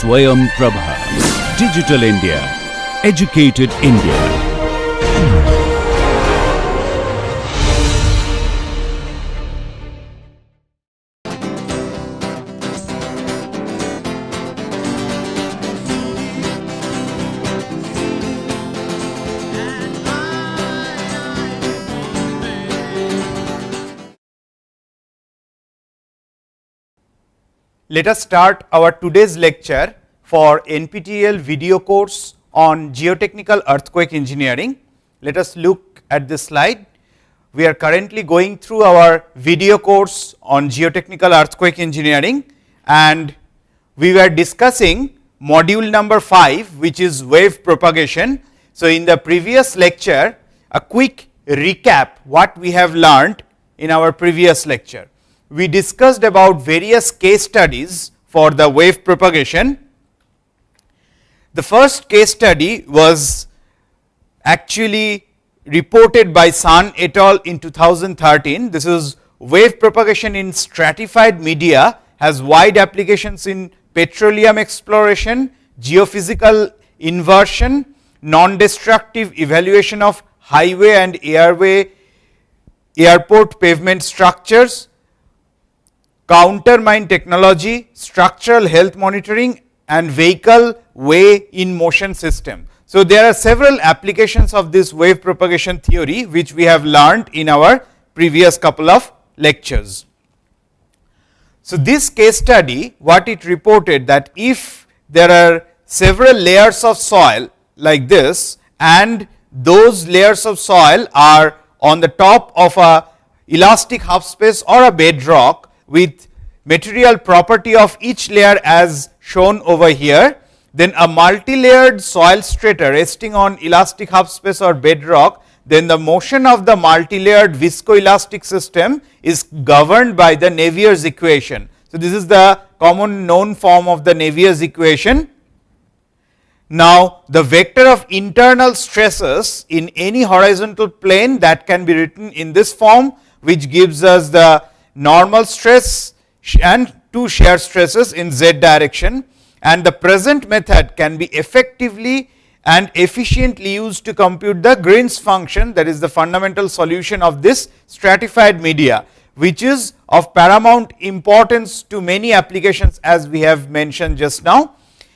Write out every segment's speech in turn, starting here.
Swayam Prabha. Digital India. Educated India. Let us start our today's lecture for NPTEL video course on geotechnical earthquake engineering. Let us look at this slide. We are currently going through our video course on geotechnical earthquake engineering, and we were discussing module number 5, which is wave propagation. So, in the previous lecture, a quick recap what we have learned in our previous lecture. We discussed about various case studies for the wave propagation. The first case study was actually reported by Sun et al. In 2013. This is wave propagation in stratified media, has wide applications in petroleum exploration, geophysical inversion, non-destructive evaluation of highway and airport pavement structures, countermine technology, structural health monitoring, and vehicle way in motion system. So, there are several applications of this wave propagation theory which we have learned in our previous couple of lectures. So, this case study, what it reported, that if there are several layers of soil like this, and those layers of soil are on the top of a elastic half space or a bedrock with material property of each layer as shown over here, then a multi-layered soil strata resting on elastic half space or bedrock, then the motion of the multi-layered viscoelastic system is governed by the Navier's equation. So, this is the common known form of the Navier's equation. Now, the vector of internal stresses in any horizontal plane, that can be written in this form, which gives us the normal stress and two shear stresses in z direction, and the present method can be effectively and efficiently used to compute the Green's function, that is the fundamental solution of this stratified media, which is of paramount importance to many applications as we have mentioned just now,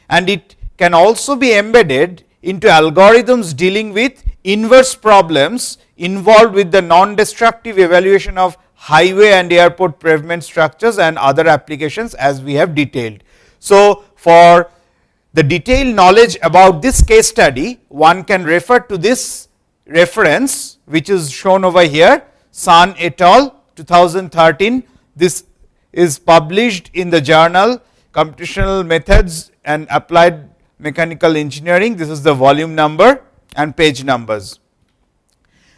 and it can also be embedded into algorithms dealing with inverse problems involved with the non-destructive evaluation of highway and airport pavement structures and other applications as we have detailed. So, for the detailed knowledge about this case study, one can refer to this reference which is shown over here, Sun et al. 2013. This is published in the journal Computational Methods and Applied Mechanical Engineering. This is the volume number and page numbers.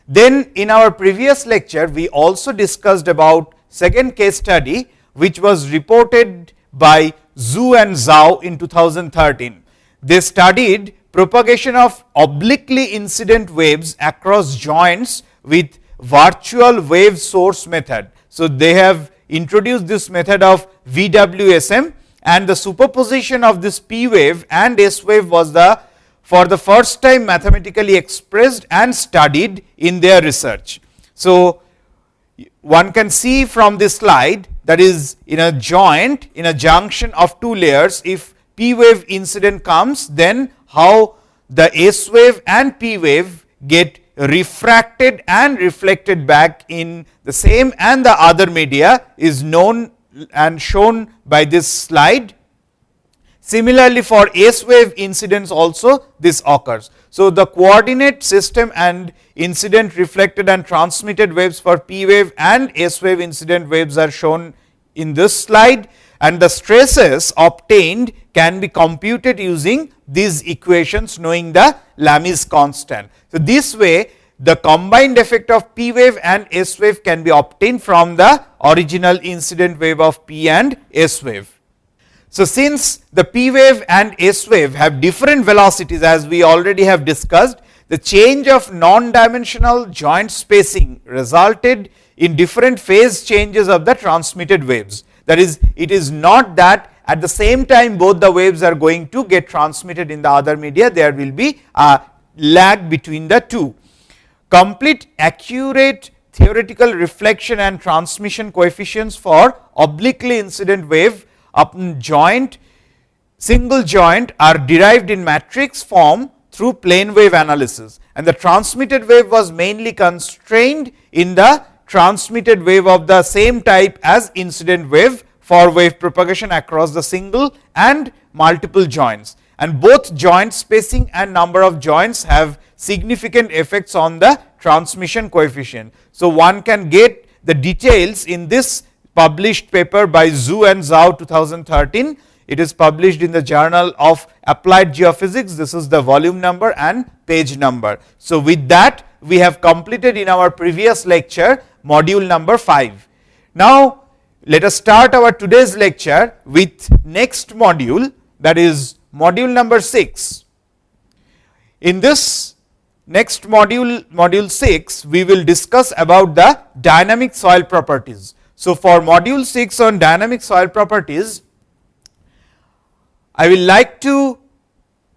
Then in our previous lecture, we also discussed about second case study, which was reported by Zhu and Zhao in 2013. They studied propagation of obliquely incident waves across joints with virtual wave source method. So, they have introduced this method of VWSM, and the superposition of this P wave and S wave was for the first time mathematically expressed and studied in their research. So, one can see from this slide, that is in a joint, in a junction of two layers, if P wave incident comes, then how the S wave and P wave get refracted and reflected back in the same and the other media is known and shown by this slide. Similarly, for S wave incidents also this occurs. So, the coordinate system and incident reflected and transmitted waves for P wave and S wave incident waves are shown in this slide, and the stresses obtained can be computed using these equations knowing the Lami's constant. So, this way the combined effect of P wave and S wave can be obtained from the original incident wave of P and S wave. So, since the P wave and S wave have different velocities, as we already have discussed, the change of non-dimensional joint spacing resulted in different phase changes of the transmitted waves. That is, it is not that at the same time both the waves are going to get transmitted in the other media, there will be a lag between the two. Complete accurate theoretical reflection and transmission coefficients for obliquely incident wave upon joint, single joint are derived in matrix form through plane wave analysis, and the transmitted wave was mainly constrained in the transmitted wave of the same type as incident wave for wave propagation across the single and multiple joints, and both joint spacing and number of joints have significant effects on the transmission coefficient. So, one can get the details in this published paper by Zhu and Zhao 2013. It is published in the Journal of Applied Geophysics. This is the volume number and page number. So, with that we have completed in our previous lecture module number 5. Now, let us start our today's lecture with next module, that is module number 6. In this next module, module 6, we will discuss about the dynamic soil properties. So, for module 6 on dynamic soil properties, I will like to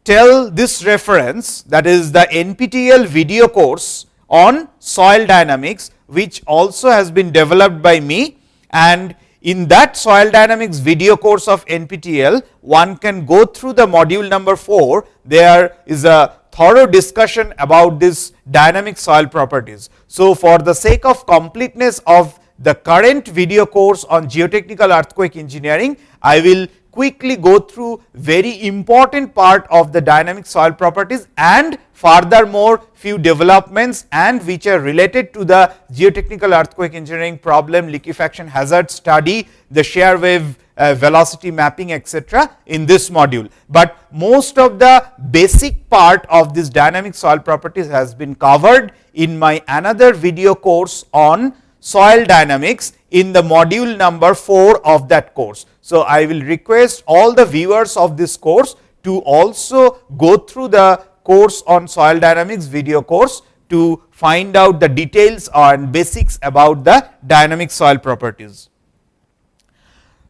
tell this reference, that is the NPTEL video course on soil dynamics, which also has been developed by me, and in that soil dynamics video course of NPTEL, one can go through the module number 4. There is a thorough discussion about this dynamic soil properties. So, for the sake of completeness of the current video course on geotechnical earthquake engineering, I will quickly go through very important part of the dynamic soil properties, and furthermore few developments and which are related to the geotechnical earthquake engineering problem, liquefaction hazard study, the shear wave velocity mapping, etc. in this module. But most of the basic part of this dynamic soil properties has been covered in my another video course on soil dynamics in the module number 4 of that course. So, I will request all the viewers of this course to also go through the course on soil dynamics video course to find out the details and basics about the dynamic soil properties.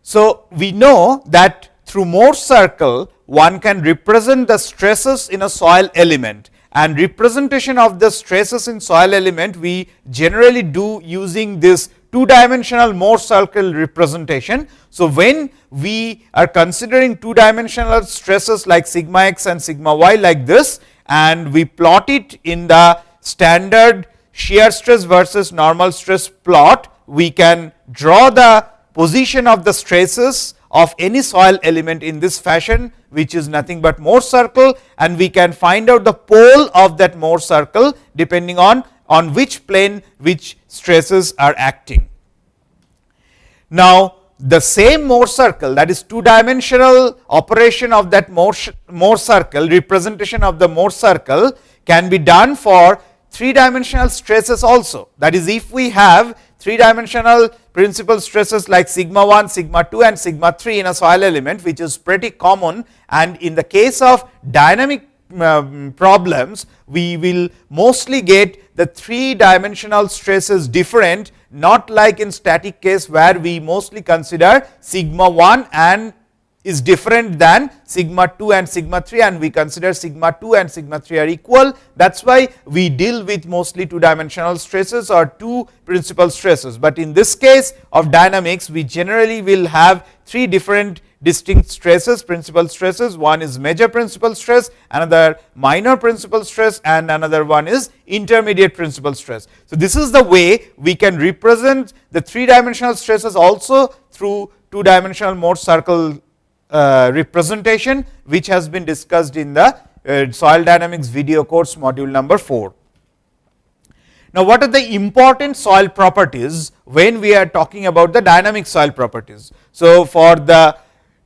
So, we know that through Morse circle one can represent the stresses in a soil element, and representation of the stresses in soil element we generally do using this two-dimensional Morse circle representation. So, when we are considering two-dimensional stresses like sigma x and sigma y like this, and we plot it in the standard shear stress versus normal stress plot, we can draw the position of the stresses of any soil element in this fashion, which is nothing but Morse circle, and we can find out the pole of that Morse circle depending on which plane which stresses are acting. Now, the same Morse circle, that is two-dimensional operation of that Morse circle, representation of the Morse circle can be done for three-dimensional stresses also. That is, if we have three-dimensional principal stresses like sigma 1, sigma 2 and sigma 3 in a soil element, which is pretty common, and in the case of dynamic problems we will mostly get the three-dimensional stresses different, not like in static case where we mostly consider sigma 1 and is different than sigma 2 and sigma 3, and we consider sigma 2 and sigma 3 are equal. That is why we deal with mostly two-dimensional stresses or two principal stresses, but in this case of dynamics we generally will have three different distinct stresses, principal stresses. One is major principal stress, another minor principal stress, and another one is intermediate principal stress. So, this is the way we can represent the three-dimensional stresses also through two-dimensional Morse circle representation, which has been discussed in the soil dynamics video course module number 4. Now, what are the important soil properties when we are talking about the dynamic soil properties? So, for the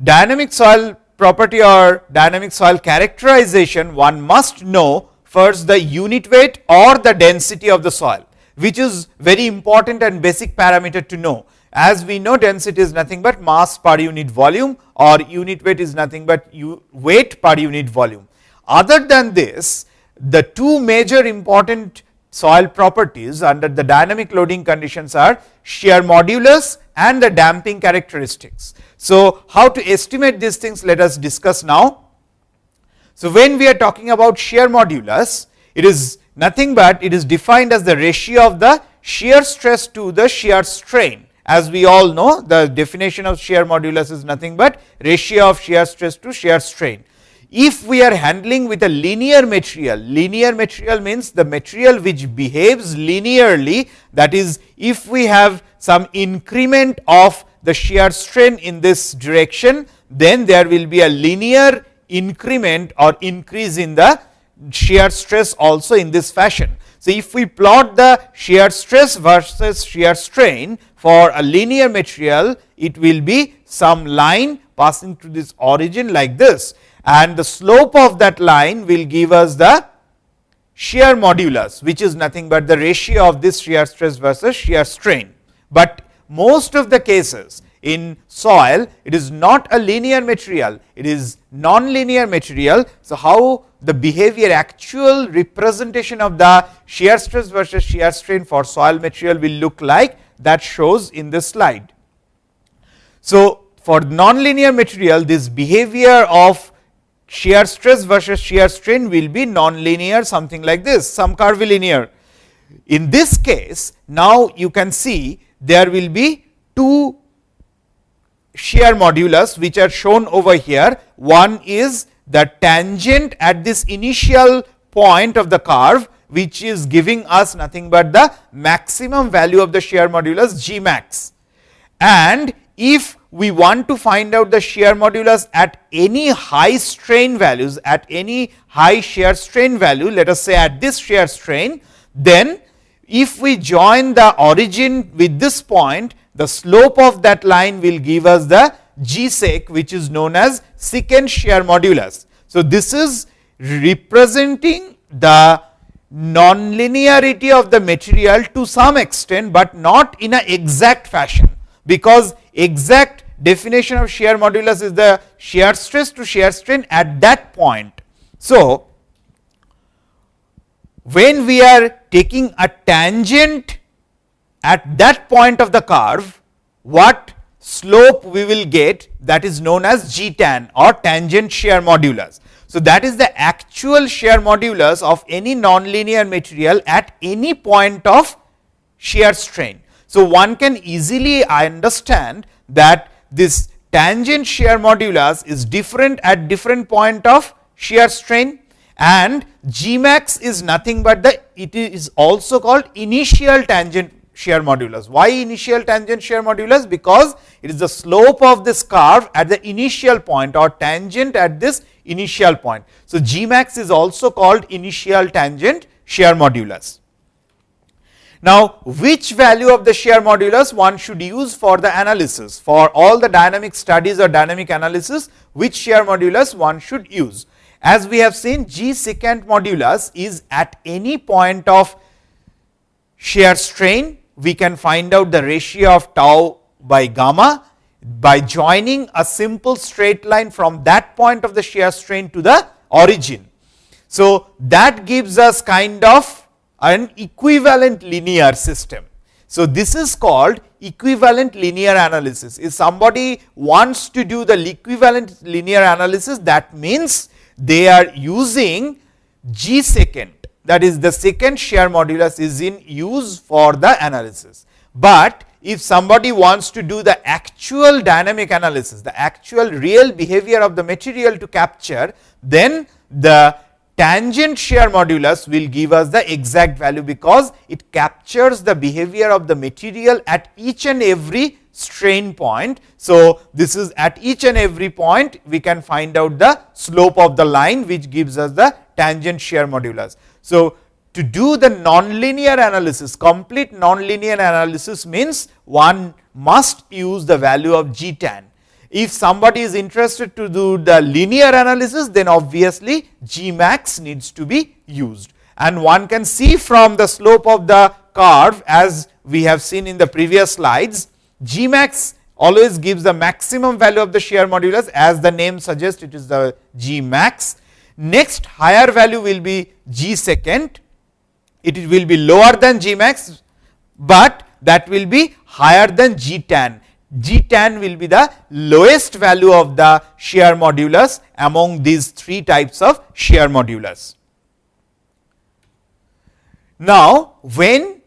dynamic soil property or dynamic soil characterization, one must know first the unit weight or the density of the soil, which is very important and basic parameter to know. As we know, density is nothing but mass per unit volume, or unit weight is nothing but weight per unit volume. Other than this, the two major important soil properties under the dynamic loading conditions are shear modulus and the damping characteristics. So, how to estimate these things, let us discuss now. So, when we are talking about shear modulus, it is nothing but it is defined as the ratio of the shear stress to the shear strain. As we all know, the definition of shear modulus is nothing but ratio of shear stress to shear strain. If we are handling with a linear material means the material which behaves linearly, that is, if we have some increment of the shear strain in this direction, then there will be a linear increment or increase in the shear stress also in this fashion. So, if we plot the shear stress versus shear strain for a linear material, it will be some line passing through this origin like this, and the slope of that line will give us the shear modulus, which is nothing but the ratio of this shear stress versus shear strain. But most of the cases in soil, it is not a linear material, it is non-linear material. So, how the behavior, actual representation of the shear stress versus shear strain for soil material will look like, that shows in this slide. So, for non-linear material, this behavior of shear stress versus shear strain will be non-linear, something like this, some curvilinear. In this case, now you can see there will be two shear modulus which are shown over here. One is the tangent at this initial point of the curve, which is giving us nothing but the maximum value of the shear modulus G max. And if we want to find out the shear modulus at any high strain values, at any high shear strain value, let us say at this shear strain, then if we join the origin with this point, the slope of that line will give us the G sec, which is known as secant shear modulus. So, this is representing the non-linearity of the material to some extent, but not in an exact fashion, because exact definition of shear modulus is the shear stress to shear strain at that point. So, when we are taking a tangent at that point of the curve, what slope we will get, that is known as G tan or tangent shear modulus. So, that is the actual shear modulus of any non-linear material at any point of shear strain. So, one can easily understand that this tangent shear modulus is different at different point of shear strain, and G max is nothing but the, it is also called initial tangent shear modulus. Why initial tangent shear modulus? Because it is the slope of this curve at the initial point or tangent at this initial point. So, G max is also called initial tangent shear modulus. Now, which value of the shear modulus one should use for the analysis? For all the dynamic studies or dynamic analysis, which shear modulus one should use? As we have seen, G secant modulus is at any point of shear strain. We can find out the ratio of tau by gamma by joining a simple straight line from that point of the shear strain to the origin. So, that gives us kind of an equivalent linear system. So, this is called equivalent linear analysis. If somebody wants to do the equivalent linear analysis, that means they are using G secant, that is the secant shear modulus is in use for the analysis. But if somebody wants to do the actual dynamic analysis, the actual real behavior of the material to capture, then the tangent shear modulus will give us the exact value, because it captures the behavior of the material at each and every strain point. So, this is at each and every point we can find out the slope of the line, which gives us the tangent shear modulus. So, to do the nonlinear analysis, complete nonlinear analysis means one must use the value of G tan. If somebody is interested to do the linear analysis, then obviously G max needs to be used, and one can see from the slope of the curve, as we have seen in the previous slides, G max always gives the maximum value of the shear modulus, as the name suggests, it is the G max. Next higher value will be G secant, it will be lower than G max, but that will be higher than G tan. G tan will be the lowest value of the shear modulus among these three types of shear modulus. Now, when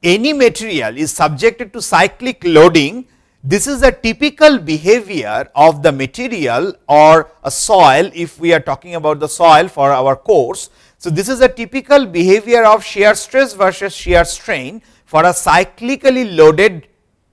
any material is subjected to cyclic loading, this is a typical behavior of the material or a soil, if we are talking about the soil for our course. So, this is a typical behavior of shear stress versus shear strain for a cyclically loaded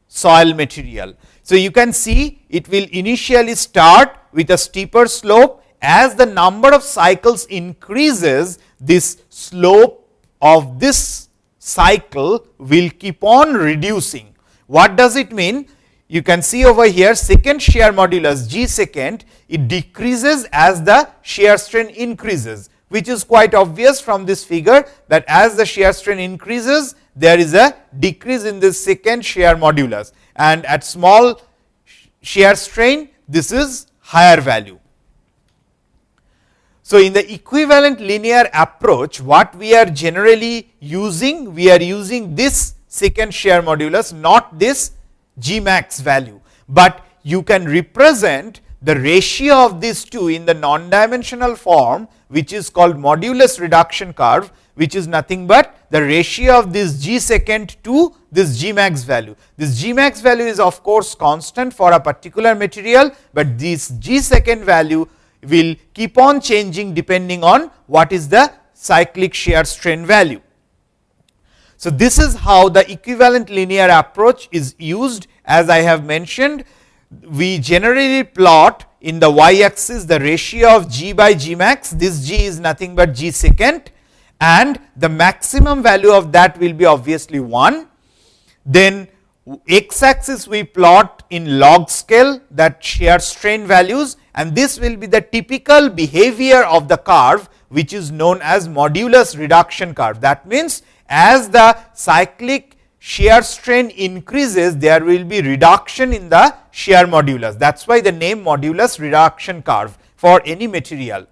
soil material. So, you can see it will initially start with a steeper slope. As the number of cycles increases, this slope of this cycle will keep on reducing. What does it mean? You can see over here second shear modulus G second, it decreases as the shear strain increases, which is quite obvious from this figure that as the shear strain increases, there is a decrease in this second shear modulus, and at small shear strain this is higher value. So, in the equivalent linear approach, what we are generally using, we are using this second shear modulus, not this G max value, but you can represent the ratio of these two in the non-dimensional form, which is called modulus reduction curve, which is nothing but the ratio of this G second to this G max value. This G max value is of course constant for a particular material, but this G second value will keep on changing depending on what is the cyclic shear strain value. So, this is how the equivalent linear approach is used. As I have mentioned, we generally plot in the y axis the ratio of G by G max. This G is nothing but G second, and the maximum value of that will be obviously 1. Then x axis we plot in log scale that shear strain values, and this will be the typical behavior of the curve, which is known as modulus reduction curve. That means, as the cyclic shear strain increases, there will be reduction in the shear modulus. That is why the name modulus reduction curve for any material.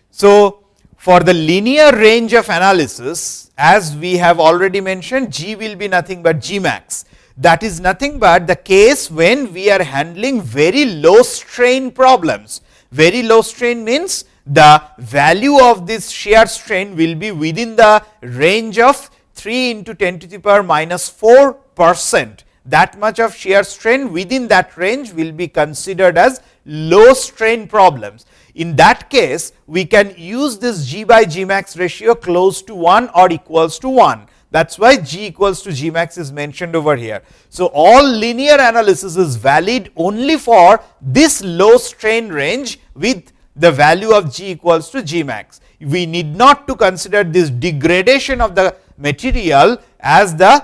So, for the linear range of analysis, as we have already mentioned, G will be nothing but G max. That is nothing but the case when we are handling very low strain problems. Very low strain means the value of this shear strain will be within the range of 3 into 10 to the power minus 4%. That much of shear strain within that range will be considered as low strain problems. In that case, we can use this G by G max ratio close to 1 or equals to 1. That is why G equals to G max is mentioned over here. So, all linear analysis is valid only for this low strain range with the value of G equals to G max. We need not to consider this degradation of the material as the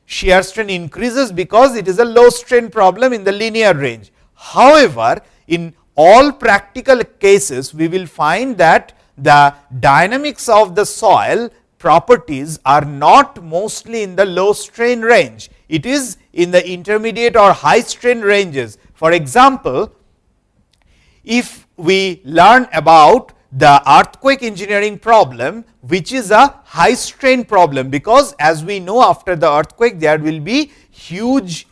shear strain increases, because it is a low strain problem in the linear range. However, in all practical cases, we will find that the dynamics of the soil properties are not mostly in the low strain range. It is in the intermediate or high strain ranges. For example, if we learn about the earthquake engineering problem, which is a high strain problem, because as we know, after the earthquake there will be huge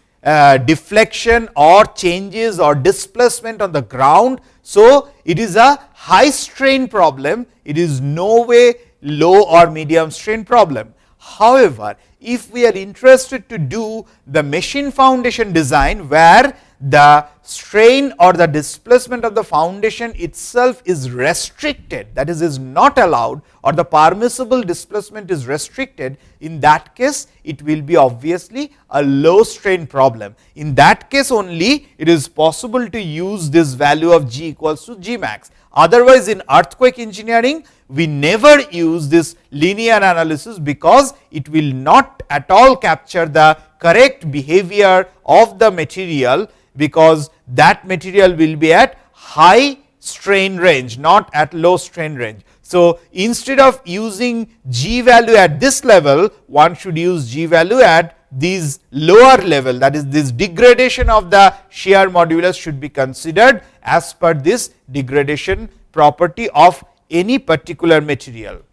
deflection or changes or displacement on the ground. So, it is a high strain problem, it is no way low or medium strain problem. However, if we are interested to do the machine foundation design where the strain or the displacement of the foundation itself is restricted, that is not allowed, or the permissible displacement is restricted, in that case it will be obviously a low strain problem. In that case only it is possible to use this value of G equals to G max. Otherwise, in earthquake engineering we never use this linear analysis, because it will not at all capture the correct behavior of the material, because that material will be at high strain range, not at low strain range. So, instead of using G value at this level, one should use G value at this lower level, that is, this degradation of the shear modulus should be considered as per this degradation property of any particular material.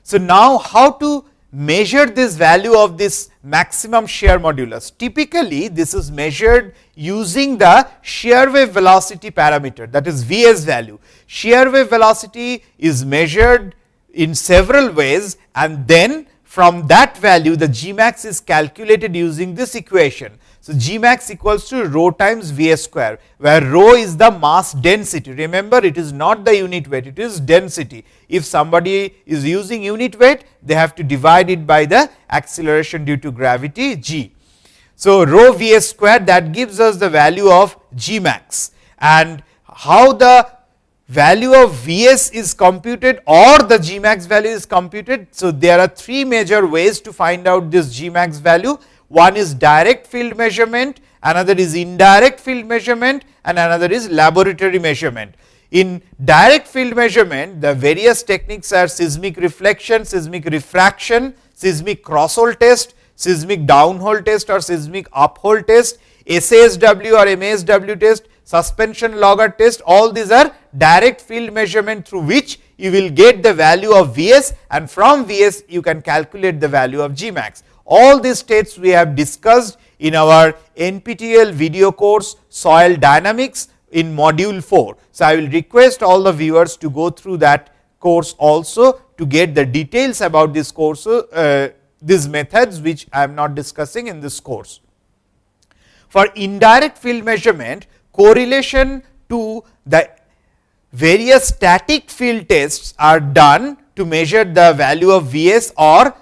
So, now how to measure this value of this maximum shear modulus? Typically, this is measured using the shear wave velocity parameter, that is Vs value. Shear wave velocity is measured in several ways, and then from that value the Gmax is calculated using this equation. So, Gmax equals to rho times Vs square, where rho is the mass density. Remember, it is not the unit weight, it is density. If somebody is using unit weight, they have to divide it by the acceleration due to gravity g. So, rho Vs square, that gives us the value of Gmax, and how the value of Vs is computed or the Gmax value is computed. So, there are three major ways to find out this Gmax value. One is direct field measurement, another is indirect field measurement, and another is laboratory measurement. In direct field measurement, the various techniques are seismic reflection, seismic refraction, seismic crosshole test, seismic downhole test or seismic uphole test, SASW or MASW test, suspension logger test. All these are direct field measurement through which you will get the value of Vs, and from Vs you can calculate the value of Gmax. All these tests we have discussed in our NPTEL video course Soil Dynamics in module 4. So, I will request all the viewers to go through that course also to get the details about this course, these methods which I am not discussing in this course. For indirect field measurement, correlation to the various static field tests are done to measure the value of Vs or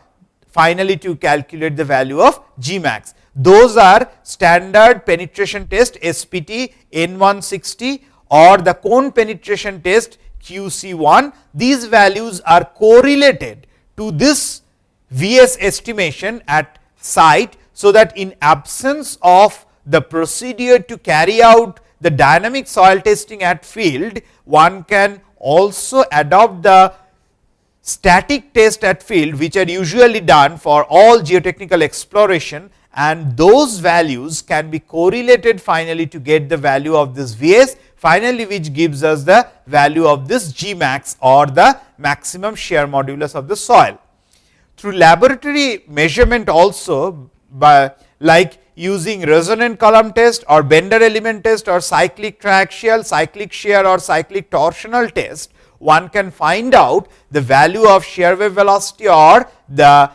finally to calculate the value of Gmax. Those are standard penetration test SPT N160 or the cone penetration test QC1. These values are correlated to this Vs estimation at site, so that in absence of the procedure to carry out the dynamic soil testing at field, one can also adopt the static test at field, which are usually done for all geotechnical exploration, and those values can be correlated finally to get the value of this Vs, finally which gives us the value of this Gmax or the maximum shear modulus of the soil. Through laboratory measurement also, by like using resonant column test or bender element test or cyclic triaxial, cyclic shear or cyclic torsional test, one can find out the value of shear wave velocity, or the,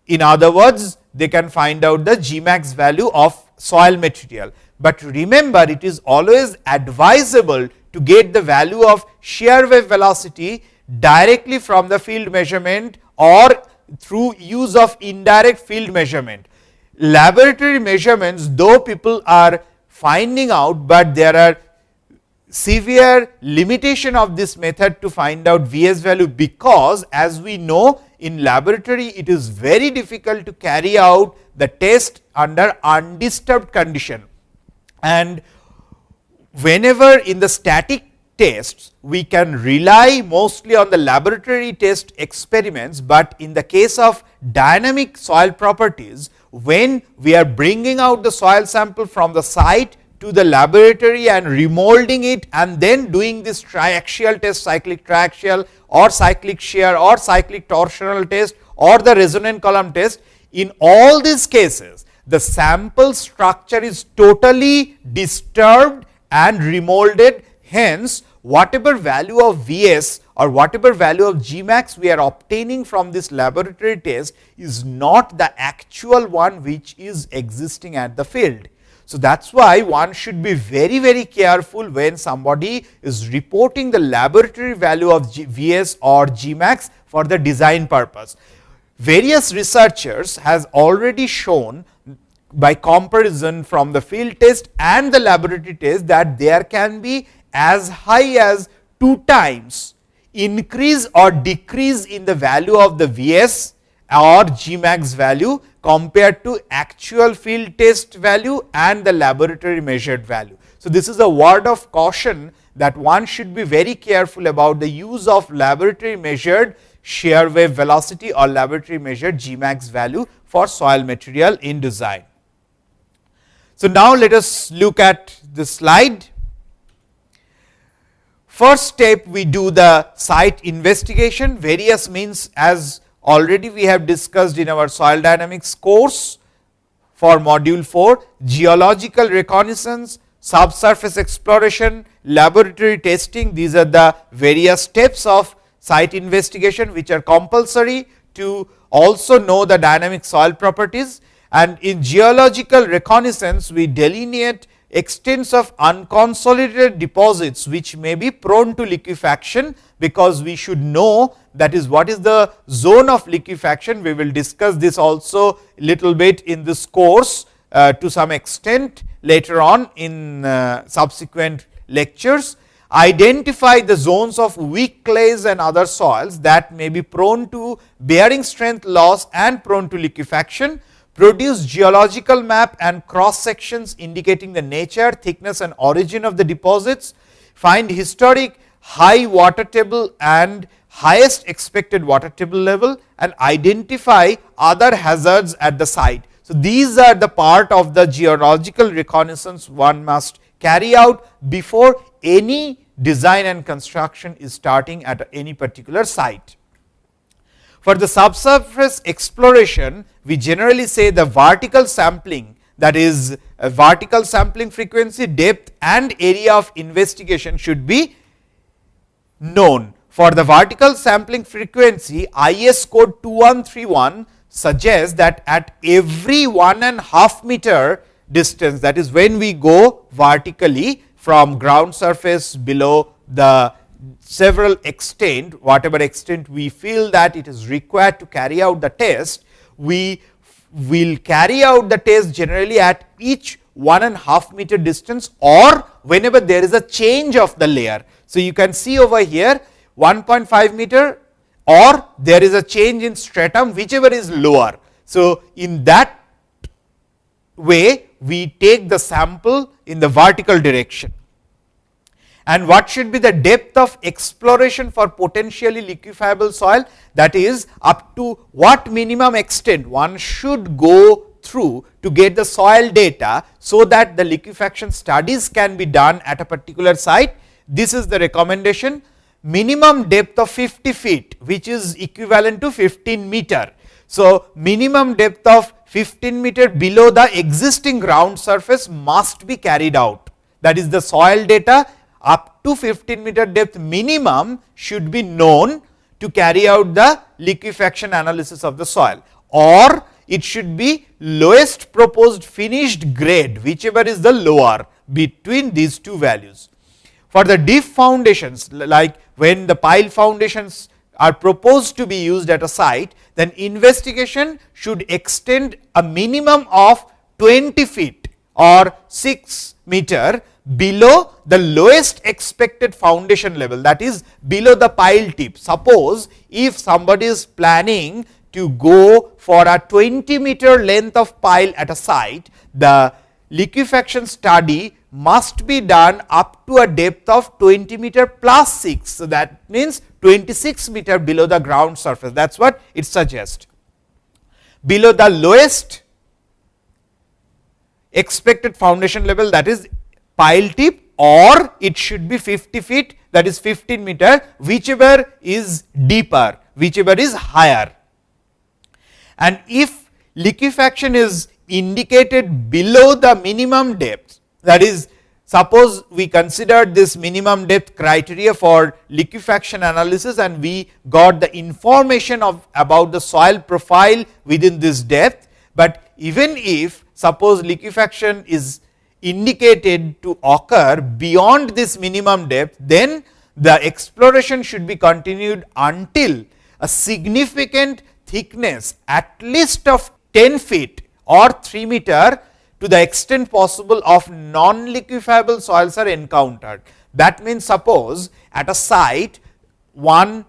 in other words, they can find out the Gmax value of soil material. But remember, it is always advisable to get the value of shear wave velocity directly from the field measurement or through use of indirect field measurement. Laboratory measurements, though people are finding out, but there are severe limitation of this method to find out Vs value, because as we know in laboratory it is very difficult to carry out the test under undisturbed condition, and whenever in the static tests we can rely mostly on the laboratory test experiments, but in the case of dynamic soil properties, when we are bringing out the soil sample from the site to the laboratory and remolding it and then doing this triaxial test, cyclic triaxial or cyclic shear or cyclic torsional test or the resonant column test, in all these cases the sample structure is totally disturbed and remolded. Hence, whatever value of Vs or whatever value of Gmax we are obtaining from this laboratory test is not the actual one which is existing at the field. So, that is why one should be very careful when somebody is reporting the laboratory value of Vs or Gmax for the design purpose. Various researchers has already shown by comparison from the field test and the laboratory test that there can be as high as 2 times increase or decrease in the value of the Vs or Gmax value compared to actual field test value and the laboratory measured value. So, this is a word of caution that one should be very careful about the use of laboratory measured shear wave velocity or laboratory measured Gmax value for soil material in design. So, now let us look at this slide. first step we do the site investigation. Various means, as already we have discussed in our soil dynamics course for module 4, geological reconnaissance, subsurface exploration, laboratory testing. These are the various steps of site investigation which are compulsory to also know the dynamic soil properties. And in geological reconnaissance, we delineate extents of unconsolidated deposits which may be prone to liquefaction, because we should know that is what is the zone of liquefaction. We will discuss this also little bit in this course to some extent later on in subsequent lectures. Identify the zones of weak clays and other soils that may be prone to bearing strength loss and prone to liquefaction. Produce geological map and cross sections indicating the nature, thickness and origin of the deposits. Find historic high water table and highest expected water table level, and identify other hazards at the site. So, these are the part of the geological reconnaissance one must carry out before any design and construction is starting at any particular site. For the subsurface exploration, we generally say the vertical sampling, that is vertical sampling frequency, depth and area of investigation should be known. For the vertical sampling frequency, IS code 2131 suggests that at every 1.5 meter distance, that is when we go vertically from ground surface below the several extent, whatever extent we feel that it is required to carry out the test, we will carry out the test generally at each 1.5 meter distance, or whenever there is a change of the layer. So, you can see over here 1.5 meter, or there is a change in stratum, whichever is lower. So, in that way we take the sample in the vertical direction. And what should be the depth of exploration for potentially liquefiable soil, that is up to what minimum extent one should go through to get the soil data, so that the liquefaction studies can be done at a particular site. This is the recommendation. Minimum depth of 50 feet, which is equivalent to 15 meter. So, minimum depth of 15 meter below the existing ground surface must be carried out. That is, the soil data up to 15 meter depth minimum should be known to carry out the liquefaction analysis of the soil, or it should be lowest proposed finished grade, whichever is the lower between these two values. For the deep foundations, like when the pile foundations are proposed to be used at a site, then investigation should extend a minimum of 20 feet or 6 meter below the lowest expected foundation level, that is below the pile tip. Suppose if somebody is planning to go for a 20 meter length of pile at a site, the liquefaction study must be done up to a depth of 20 meter plus 6. So, that means 26 meter below the ground surface, that is what it suggests. Below the lowest expected foundation level, that is pile tip, or it should be 50 feet, that is 15 meter, whichever is deeper, whichever is higher. And if liquefaction is indicated below the minimum depth, that is, suppose we considered this minimum depth criteria for liquefaction analysis, and we got the information of about the soil profile within this depth, but even if suppose liquefaction is indicated to occur beyond this minimum depth, then the exploration should be continued until a significant thickness at least of 10 feet or 3 meter to the extent possible of non-liquefiable soils are encountered. That means, suppose at a site one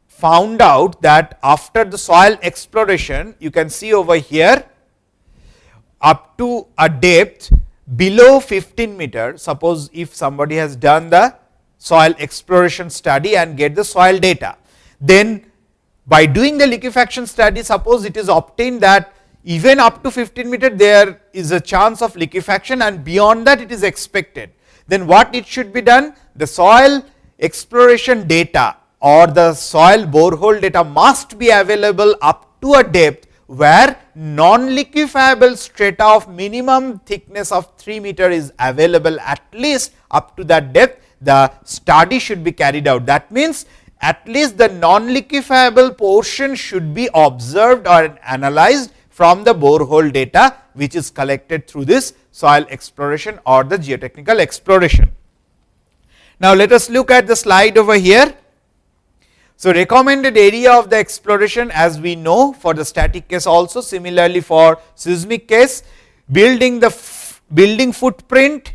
found out that after the soil exploration, you can see over here up to a depth below 15 meter, suppose if somebody has done the soil exploration study and get the soil data, then by doing the liquefaction study, suppose it is obtained that even up to 15 meter there is a chance of liquefaction and beyond that it is expected, then what it should be done? the soil exploration data or the soil borehole data must be available up to a depth where non-liquefiable strata of minimum thickness of 3 meter is available at least up to that depth, the study should be carried out. That means, at least the non-liquefiable portion should be observed or analyzed from the borehole data, which is collected through this soil exploration or the geotechnical exploration. Now, let us look at the slide over here. So, recommended area of the exploration, as we know for the static case also, similarly for seismic case, building footprint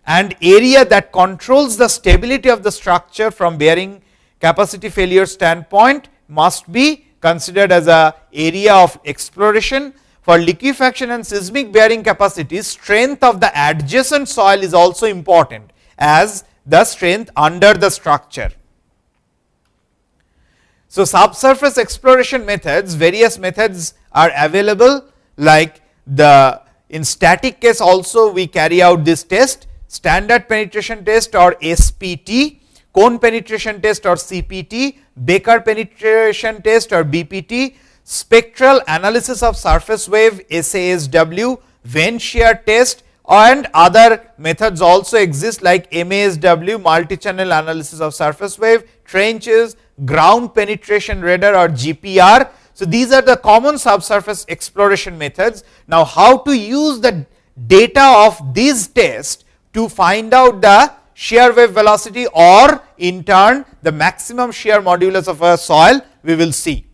and area that controls the stability of the structure from bearing capacity failure standpoint must be considered as a area of exploration. For liquefaction and seismic bearing capacity, strength of the adjacent soil is also important as the strength under the structure. So, subsurface exploration methods, various methods are available, like in static case also we carry out this test, standard penetration test or SPT, cone penetration test or CPT, Baker penetration test or BPT, spectral analysis of surface wave SASW, vent shear test, and other methods also exist like MASW, multi-channel analysis of surface wave, trenches, ground penetration radar or GPR. So, these are the common subsurface exploration methods. Now, how to use the data of these tests to find out the shear wave velocity or in turn the maximum shear modulus of a soil, we will see.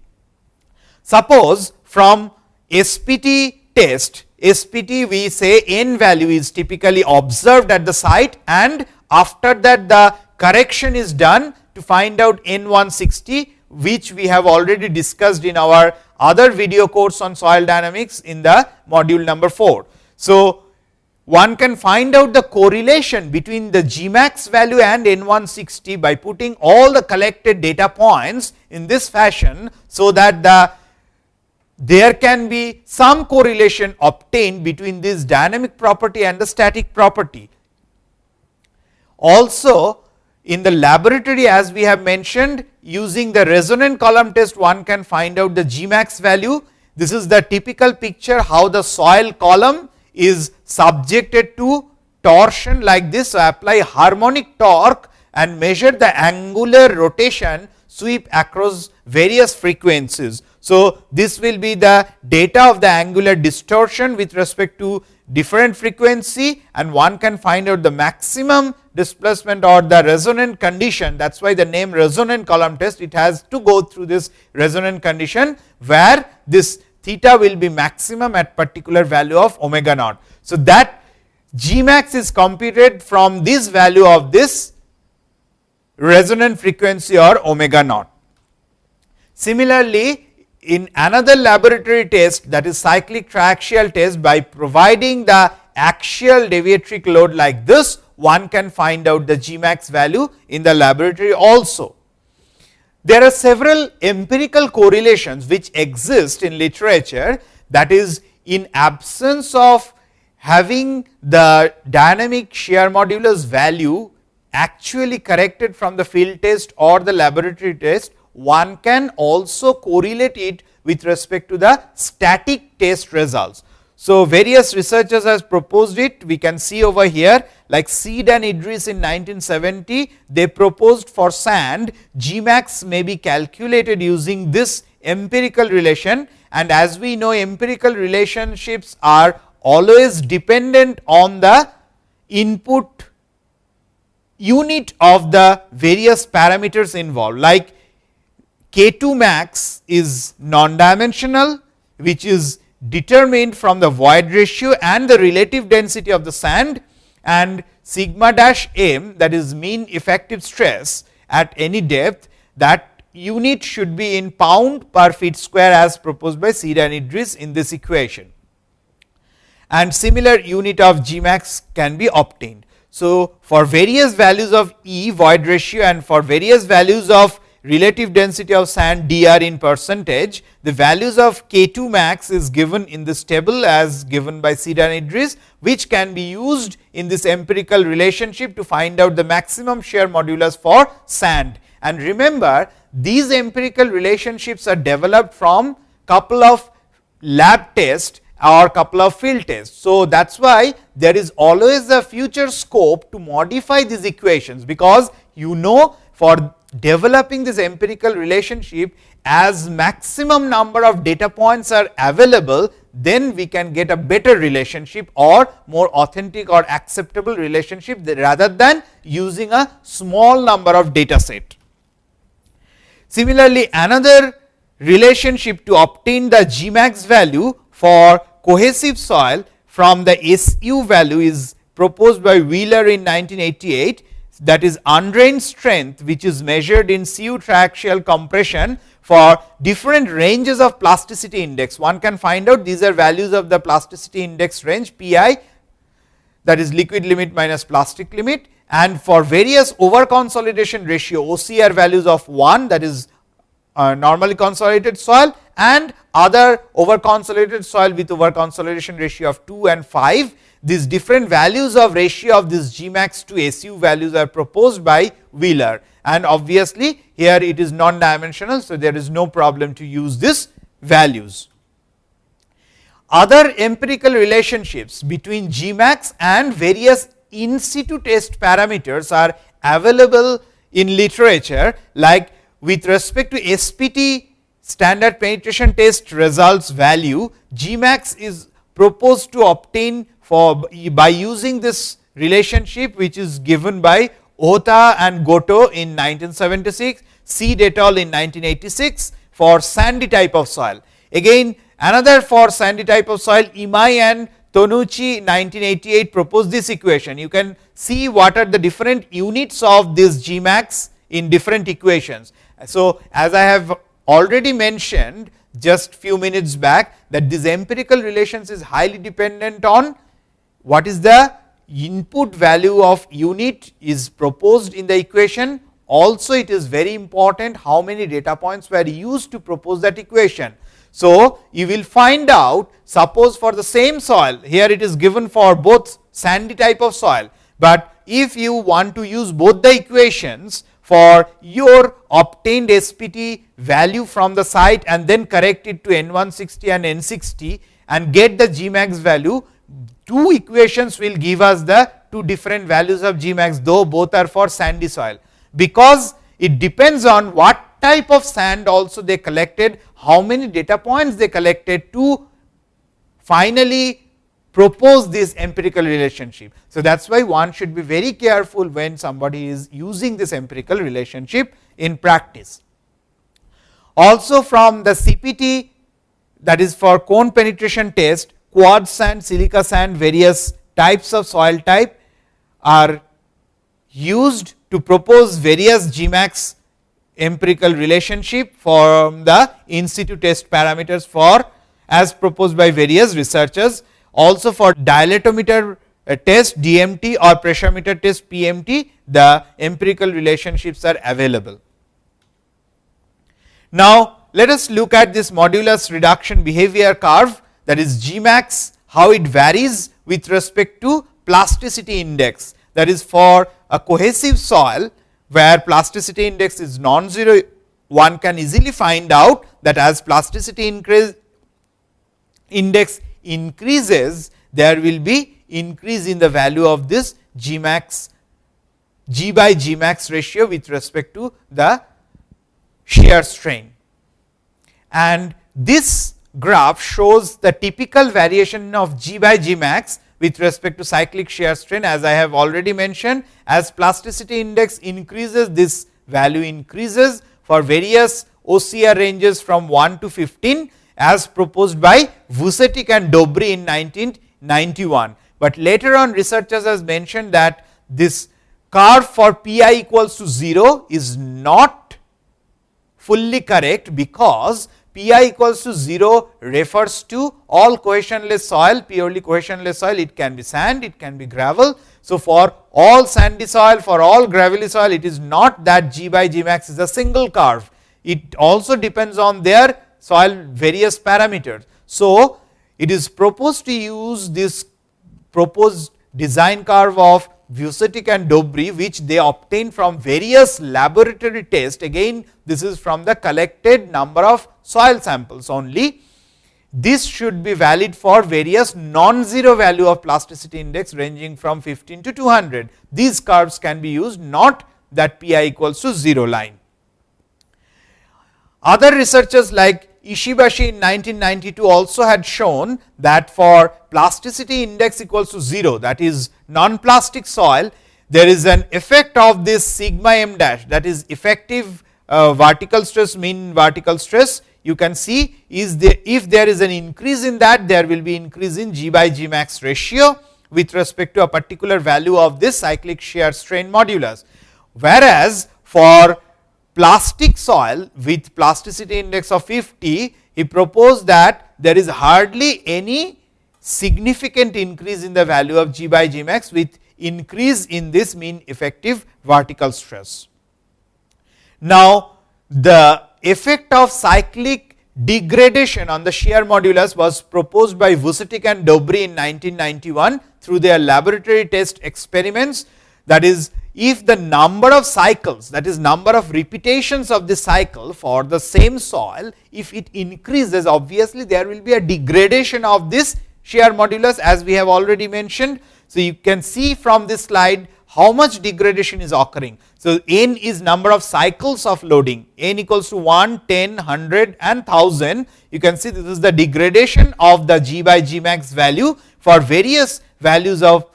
Suppose from SPT test, SPT we say N value is typically observed at the site, and after that the correction is done to find out N160, which we have already discussed in our other video course on soil dynamics in the module number 4. So, one can find out the correlation between the Gmax value and N160 by putting all the collected data points in this fashion, so that there can be some correlation obtained between this dynamic property and the static property. Also, in the laboratory, as we have mentioned, using the resonant column test, one can find out the Gmax value. This is the typical picture how the soil column is subjected to torsion like this. So, apply harmonic torque and measure the angular rotation sweep across various frequencies. So, this will be the data of the angular distortion with respect to different frequency, and one can find out the maximum displacement or the resonant condition. That is why the name resonant column test, it has to go through this resonant condition where this theta will be maximum at particular value of omega naught. So, that Gmax is computed from this value of this resonant frequency or omega naught. Similarly, in another laboratory test, that is cyclic triaxial test, by providing the axial deviatoric load like this, one can find out the Gmax value in the laboratory also. There are several empirical correlations which exist in literature, that is, in absence of having the dynamic shear modulus value actually corrected from the field test or the laboratory test, one can also correlate it with respect to the static test results. So, various researchers has proposed it, we can see over here, like Seed and Idris in 1970, they proposed for sand Gmax may be calculated using this empirical relation, and as we know, empirical relationships are always dependent on the input unit of the various parameters involved, like K2 max is non-dimensional, which is determined from the void ratio and the relative density of the sand, and sigma dash m, that is mean effective stress at any depth, that unit should be in pound per feet square as proposed by Seed and Idris in this equation, and similar unit of Gmax can be obtained. So, for various values of E void ratio and for various values of relative density of sand dr in percentage, the values of K2 max is given in this table as given by Sidan Idris, which can be used in this empirical relationship to find out the maximum shear modulus for sand. And remember, these empirical relationships are developed from couple of lab tests or couple of field tests. So, that is why there is always a future scope to modify these equations, because you know, for developing this empirical relationship, as maximum number of data points are available, then we can get a better relationship or more authentic or acceptable relationship rather than using a small number of data set. Similarly, another relationship to obtain the Gmax value for cohesive soil from the SU value is proposed by Wheeler in 1988, that is undrained strength, which is measured in Cu triaxial compression for different ranges of plasticity index. One can find out these are values of the plasticity index range Pi, that is liquid limit minus plastic limit, and for various over consolidation ratio OCR values of 1, that is normally consolidated soil, and other over consolidated soil with over consolidation ratio of 2 and 5. These different values of ratio of this Gmax to SU values are proposed by Wheeler, and obviously here it is non dimensional. So, there is no problem to use these values. Other empirical relationships between Gmax and various in situ test parameters are available in literature, like with respect to SPT standard penetration test results value, Gmax is proposed to obtain by using this relationship, which is given by Ohta and Goto in 1976, Seed et al. In 1986 for sandy type of soil. Again, another for sandy type of soil, Imai and Tonucci 1988 proposed this equation. You can see what are the different units of this Gmax in different equations. So, as I have already mentioned just few minutes back, that this empirical relations is highly dependent on what is the input value of unit is proposed in the equation. Also, it is very important how many data points were used to propose that equation. So, you will find out, suppose for the same soil, here it is given for both sandy type of soil, but if you want to use both the equations for your obtained SPT value from the site and then correct it to N160 and N60 and get the Gmax value, two equations will give us the two different values of Gmax, though both are for sandy soil, because it depends on what type of sand also they collected, how many data points they collected to finally propose this empirical relationship. So, that is why one should be very careful when somebody is using this empirical relationship in practice. Also from the CPT, that is for cone penetration test, quartz sand, silica sand, various types of soil type are used to propose various Gmax empirical relationship from the in situ test parameters for as proposed by various researchers. Also for dilatometer test DMT or pressure meter test PMT, the empirical relationships are available. Now, let us look at this modulus reduction behavior curve, that is Gmax, how it varies with respect to plasticity index, that is for a cohesive soil where plasticity index is non-zero. One can easily find out that as plasticity index increases, there will be increase in the value of this Gmax, G by Gmax ratio with respect to the shear strain. And this graph shows the typical variation of G by Gmax with respect to cyclic shear strain. As I have already mentioned, as plasticity index increases, this value increases for various OCR ranges from 1 to 15 as proposed by Vucetic and Dobry in 1991. But later on researchers has mentioned that this curve for Pi equals to 0 is not fully correct, because Pi equals to 0 refers to all cohesionless soil, purely cohesionless soil. It can be sand, it can be gravel. So, for all sandy soil, for all gravelly soil, it is not that G by G max is a single curve. It also depends on their soil various parameters. So, it is proposed to use this proposed design curve of Vucetich and Dobry, which they obtained from various laboratory tests. Again, this is from the collected number of soil samples only. This should be valid for various non-zero value of plasticity index ranging from 15 to 200. These curves can be used, not that Pi equals to 0 line. Other researchers like Ishibashi in 1992 also had shown that for plasticity index equals to 0, that is non-plastic soil, there is an effect of this sigma m dash, that is effective vertical stress, mean vertical stress. You can see if there is an increase in that, there will be increase in G by G max ratio with respect to a particular value of this cyclic shear strain modulus. Whereas, for plastic soil with plasticity index of 50, he proposed that there is hardly any significant increase in the value of G by G max with increase in this mean effective vertical stress. Now, the effect of cyclic degradation on the shear modulus was proposed by Vucetich and Dobry in 1991 through their laboratory test experiments. That is, if the number of cycles, that is number of repetitions of the cycle for the same soil, if it increases, obviously there will be a degradation of this shear modulus, as we have already mentioned. So, you can see from this slide how much degradation is occurring. So, n is number of cycles of loading, n equals to 1, 10, 100 and 1000. You can see this is the degradation of the G by G max value for various values of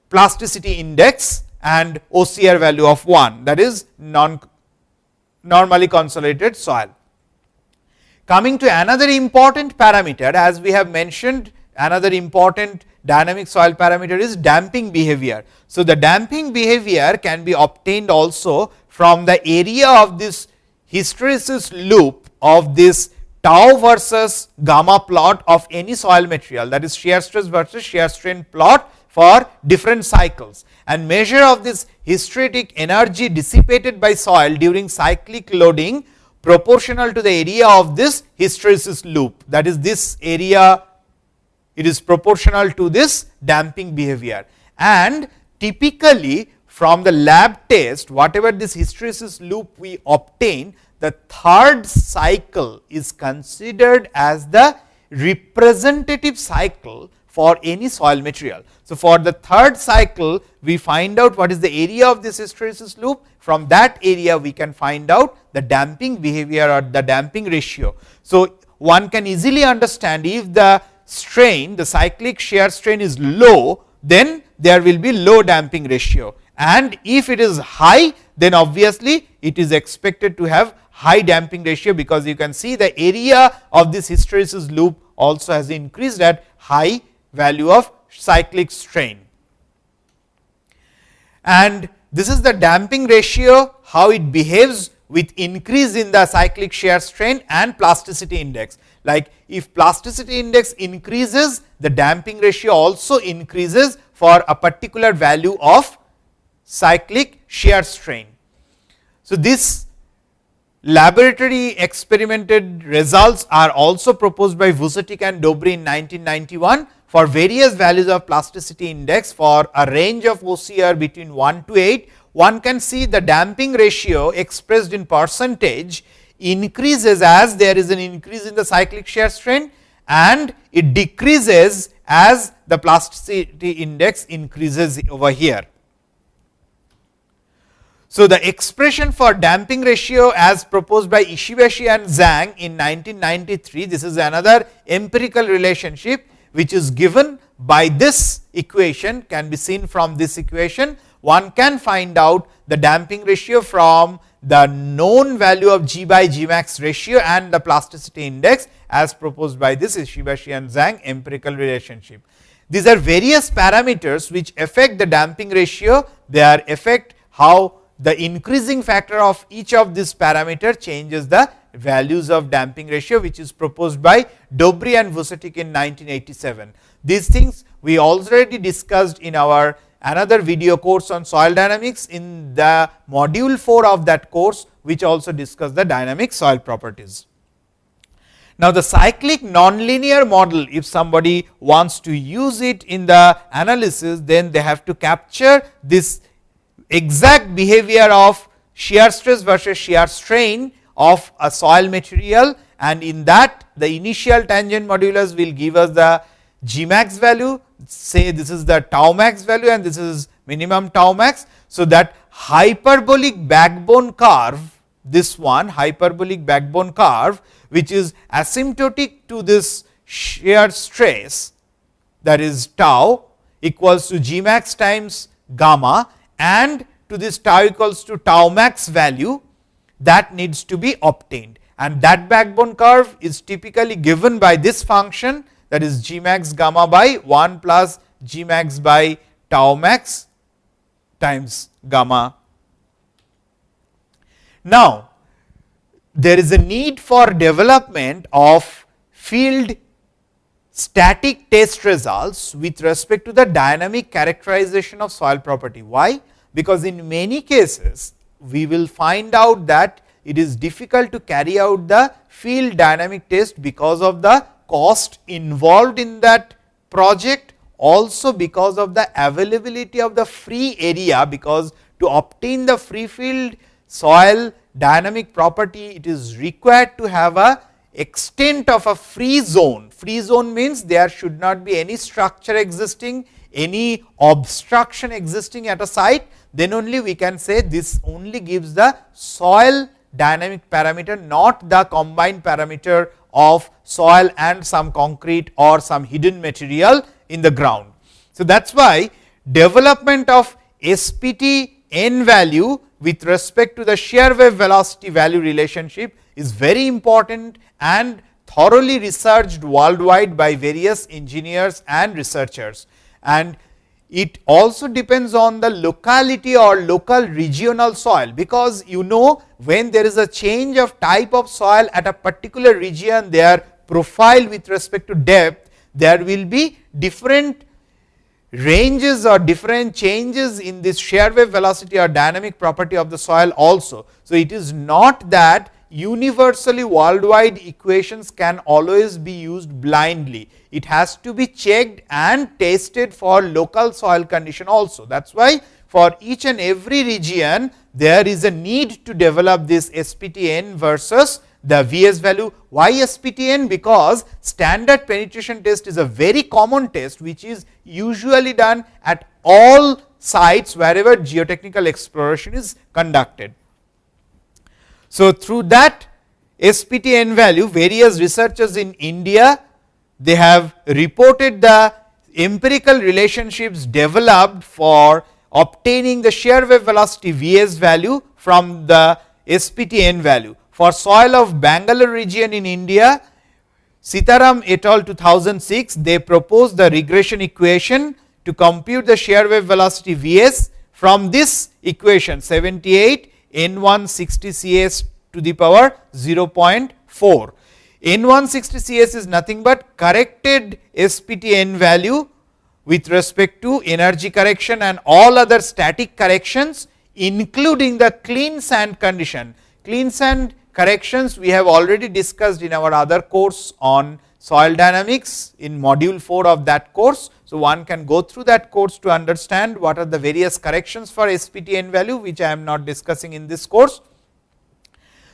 plasticity index and OCR value of 1, that is normally consolidated soil. Coming to another important parameter, as we have mentioned, another important dynamic soil parameter is damping behavior. So, the damping behavior can be obtained also from the area of this hysteresis loop of this tau versus gamma plot of any soil material, that is shear stress versus shear strain plot for different cycles, and measure of this hysteretic energy dissipated by soil during cyclic loading proportional to the area of this hysteresis loop, that is this area, it is proportional to this damping behavior. And typically from the lab test, whatever this hysteresis loop we obtain, the third cycle is considered as the representative cycle for any soil material. So, for the third cycle, we find out what is the area of this hysteresis loop. From that area, we can find out the damping behavior or the damping ratio. So, one can easily understand if the strain, the cyclic shear strain is low, then there will be low damping ratio, and if it is high, then obviously it is expected to have high damping ratio, because you can see the area of this hysteresis loop also has increased at high value of cyclic strain. And this is the damping ratio, how it behaves with increase in the cyclic shear strain and plasticity index. Like if plasticity index increases, the damping ratio also increases for a particular value of cyclic shear strain. So, this laboratory experimented results are also proposed by Vucetich and Dobry in 1991 for various values of plasticity index for a range of OCR between 1 to 8. One can see the damping ratio expressed in percentage increases as there is an increase in the cyclic shear strain, and it decreases as the plasticity index increases over here. So, the expression for damping ratio as proposed by Ishibashi and Zhang in 1993, this is another empirical relationship which is given by this equation, can be seen from this equation. One can find out the damping ratio from the known value of G by G max ratio and the plasticity index as proposed by this Ishibashi and Zhang empirical relationship. These are various parameters which affect the damping ratio. They are affect how the increasing factor of each of these parameter changes the values of damping ratio, which is proposed by Dobry and Vucetic in 1987. These things we already discussed in our another video course on soil dynamics in the module 4 of that course, which also discussed the dynamic soil properties. Now, the cyclic nonlinear model, if somebody wants to use it in the analysis, then they have to capture this exact behavior of shear stress versus shear strain of a soil material, and in that the initial tangent modulus will give us the G max value, say this is the tau max value and this is minimum tau max. So, that hyperbolic backbone curve, this one hyperbolic backbone curve, which is asymptotic to this shear stress, that is tau equals to G max times gamma, and to this tau equals to tau max value, that needs to be obtained, and that backbone curve is typically given by this function, that is G max gamma by 1 plus G max by tau max times gamma. Now, there is a need for development of field static test results with respect to the dynamic characterization of soil property. Why? Because in many cases we will find out that it is difficult to carry out the field dynamic test because of the cost involved in that project, also because of the availability of the free area, because to obtain the free field soil dynamic property, it is required to have a extent of a free zone. Free zone means there should not be any structure existing, any obstruction existing at a site, then only we can say this only gives the soil dynamic parameter, not the combined parameter of soil and some concrete or some hidden material in the ground. So, that is why development of SPT n value with respect to the shear wave velocity value relationship is very important and thoroughly researched worldwide by various engineers and researchers, and it also depends on the locality or local regional soil, because you know when there is a change of type of soil at a particular region, their profile with respect to depth, there will be different ranges or different changes in this shear wave velocity or dynamic property of the soil also. So, it is not that universally worldwide equations can always be used blindly. It has to be checked and tested for local soil condition also. That is why for each and every region there is a need to develop this SPTN versus the Vs value. Why SPTN? Because standard penetration test is a very common test which is usually done at all sites wherever geotechnical exploration is conducted. So, through that SPTN value, various researchers in India, they have reported the empirical relationships developed for obtaining the shear wave velocity Vs value from the SPTN value. For soil of Bangalore region in India, Sitaram et al. 2006, they proposed the regression equation to compute the shear wave velocity Vs from this equation 78 N160 Cs to the power 0.4. N160 Cs is nothing but corrected SPTN value with respect to energy correction and all other static corrections, including the clean sand condition. Clean sand corrections we have already discussed in our other course on soil dynamics in module 4 of that course. So, one can go through that course to understand what are the various corrections for SPTN value, which I am not discussing in this course.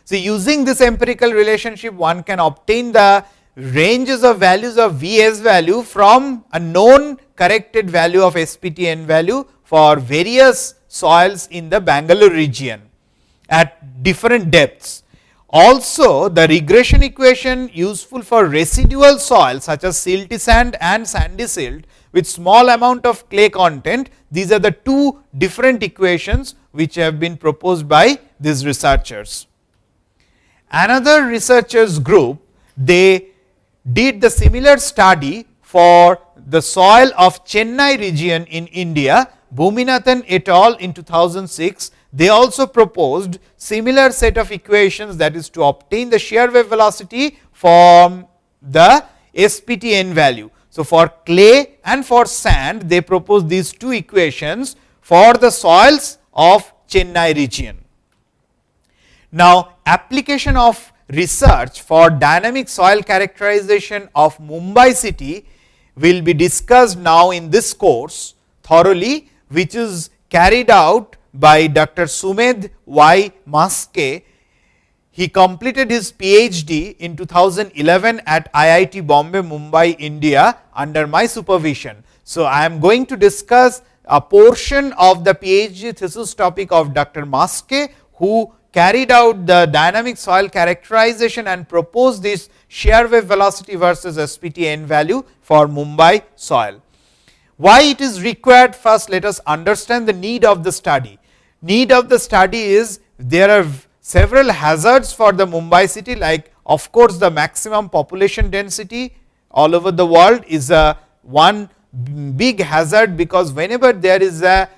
So, using this empirical relationship, one can obtain the ranges of values of Vs value from a known corrected value of SPTN value for various soils in the Bangalore region at different depths. Also, the regression equation useful for residual soil such as silty sand and sandy silt with small amount of clay content, these are the two different equations which have been proposed by these researchers. Another researchers group, they did the similar study for the soil of Chennai region in India, Bhuminathan et al. In 2006, they also proposed similar set of equations, that is to obtain the shear wave velocity from the SPTN value. So, for clay and for sand, they proposed these two equations for the soils of Chennai region. Now, application of research for dynamic soil characterization of Mumbai city will be discussed now in this course thoroughly, which is carried out by Dr. Sumed Y. Maske. He completed his PhD in 2011 at IIT Bombay, Mumbai, India under my supervision. So, I am going to discuss a portion of the PhD thesis topic of Dr. Maske, who carried out the dynamic soil characterization and proposed this shear wave velocity versus SPTN value for Mumbai soil. Why it is required? First, let us understand the need of the study. Need of the study is, there are several hazards for the Mumbai city, like of course, the maximum population density all over the world is a one big hazard, because whenever there is a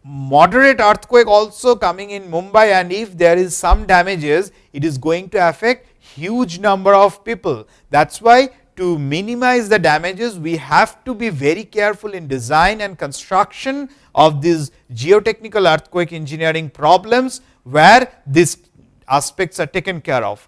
moderate earthquake also coming in Mumbai, and if there is some damages, it is going to affect huge number of people. That is why, to minimize the damages, we have to be very careful in design and construction of these geotechnical earthquake engineering problems, where these aspects are taken care of.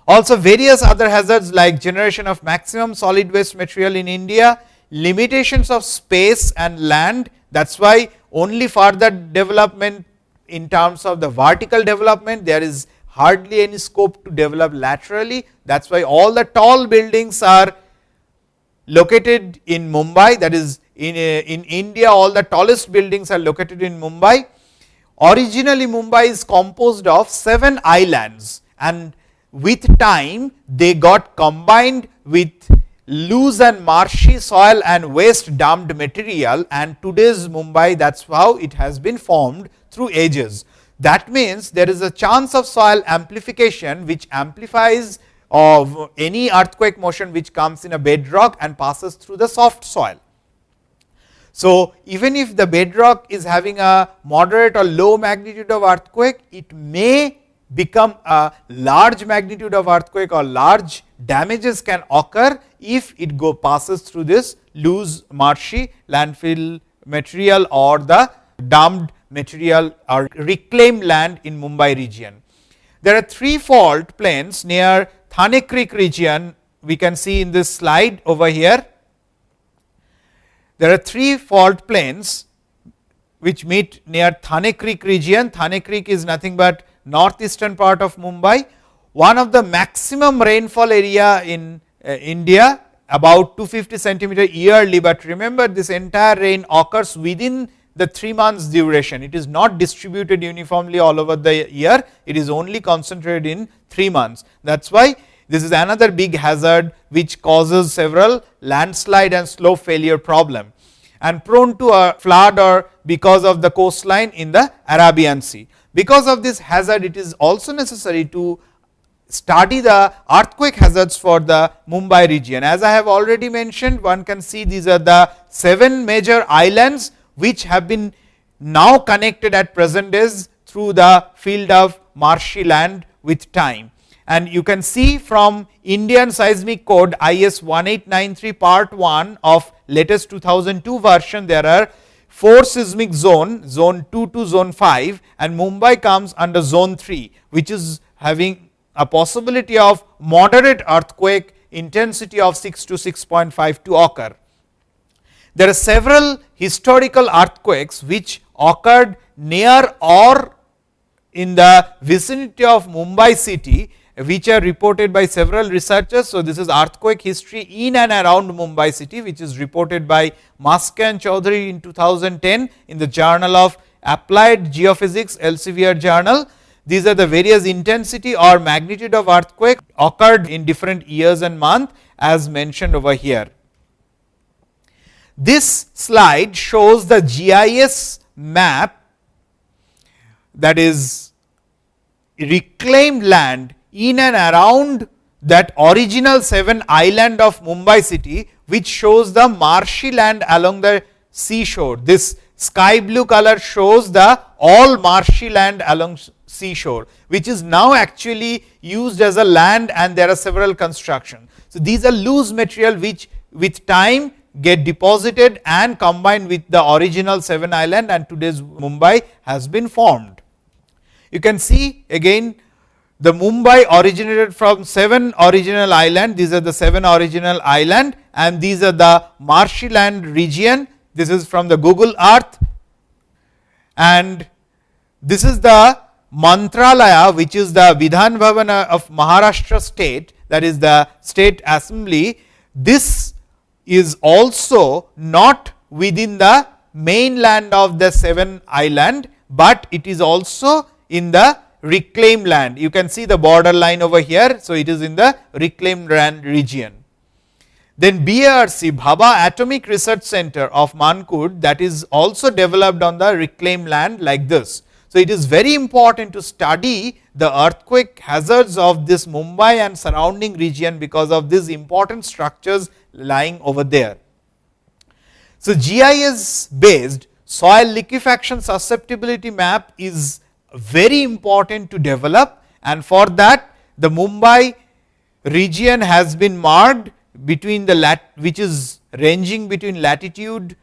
Also, various other hazards like generation of maximum solid waste material in India, limitations of space and land. That is why only further development in terms of the vertical development, there is hardly any scope to develop laterally. That is why all the tall buildings are located in Mumbai, that is in India, all the tallest buildings are located in Mumbai. Originally, Mumbai is composed of 7 islands, and with time they got combined with loose and marshy soil and waste dumped material, and today's Mumbai, that is how it has been formed through ages. That means, there is a chance of soil amplification, which amplifies of any earthquake motion which comes in a bedrock and passes through the soft soil. So, even if the bedrock is having a moderate or low magnitude of earthquake, it may become a large magnitude of earthquake, or large damages can occur if it passes through this loose marshy landfill material or the dumped material or reclaimed land in Mumbai region. There are 3 fault plains near Thane Creek region, we can see in this slide over here. There are 3 fault plains which meet near Thane Creek region. Thane Creek is nothing but northeastern part of Mumbai. One of the maximum rainfall area in India, about 250 centimeter yearly, but remember, this entire rain occurs within the 3 months duration. It is not distributed uniformly all over the year, it is only concentrated in 3 months. That is why this is another big hazard which causes several landslide and slope failure problem, and prone to a flood or because of the coastline in the Arabian Sea. Because of this hazard, it is also necessary to study the earthquake hazards for the Mumbai region. As I have already mentioned, one can see these are the 7 major islands which have been now connected at present days through the field of marshy land with time. And you can see from Indian Seismic Code IS 1893 part 1 of latest 2002 version, there are 4 seismic zone, zone 2 to zone 5, and Mumbai comes under zone 3, which is having a possibility of moderate earthquake intensity of 6 to 6.5 to occur. There are several historical earthquakes which occurred near or in the vicinity of Mumbai city, which are reported by several researchers. So, this is earthquake history in and around Mumbai city, which is reported by Maske and Chaudhary in 2010 in the Journal of Applied Geophysics Elsevier Journal. These are the various intensity or magnitude of earthquake occurred in different years and month, as mentioned over here. This slide shows the GIS map, that is reclaimed land in and around that original 7 island of Mumbai city, which shows the marshy land along the seashore. This sky blue color shows the all marshy land along seashore, which is now actually used as a land, and there are several constructions. So, these are loose material which with time get deposited and combined with the original 7 island, and today's Mumbai has been formed. You can see again the Mumbai originated from 7 original island. These are the 7 original island, and these are the marshy land region. This is from the Google Earth, and this is the Mantralaya, which is the Vidhan Bhavan of Maharashtra state, that is the state assembly. This is also not within the mainland of the 7 island, but it is also in the reclaimed land. You can see the border line over here. So, it is in the reclaimed land region. Then BARC, Bhabha Atomic Research Center of Mankur, that is also developed on the reclaimed land like this. So, it is very important to study the earthquake hazards of this Mumbai and surrounding region, because of these important structures lying over there. So, GIS based soil liquefaction susceptibility map is very important to develop, and for that the Mumbai region has been marked between the which is ranging between latitude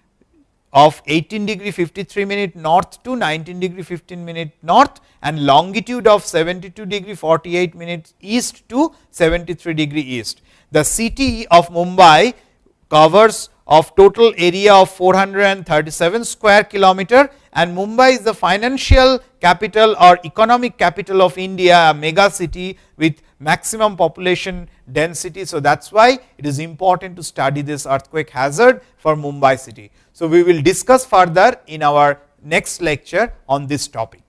of 18 degree 53 minute north to 19 degree 15 minute north, and longitude of 72 degree 48 minutes east to 73 degree east. The city of Mumbai covers of total area of 437 square kilometer, and Mumbai is the financial capital or economic capital of India, a mega city with maximum population density. So, that is why it is important to study this earthquake hazard for Mumbai city. So, we will discuss further in our next lecture on this topic.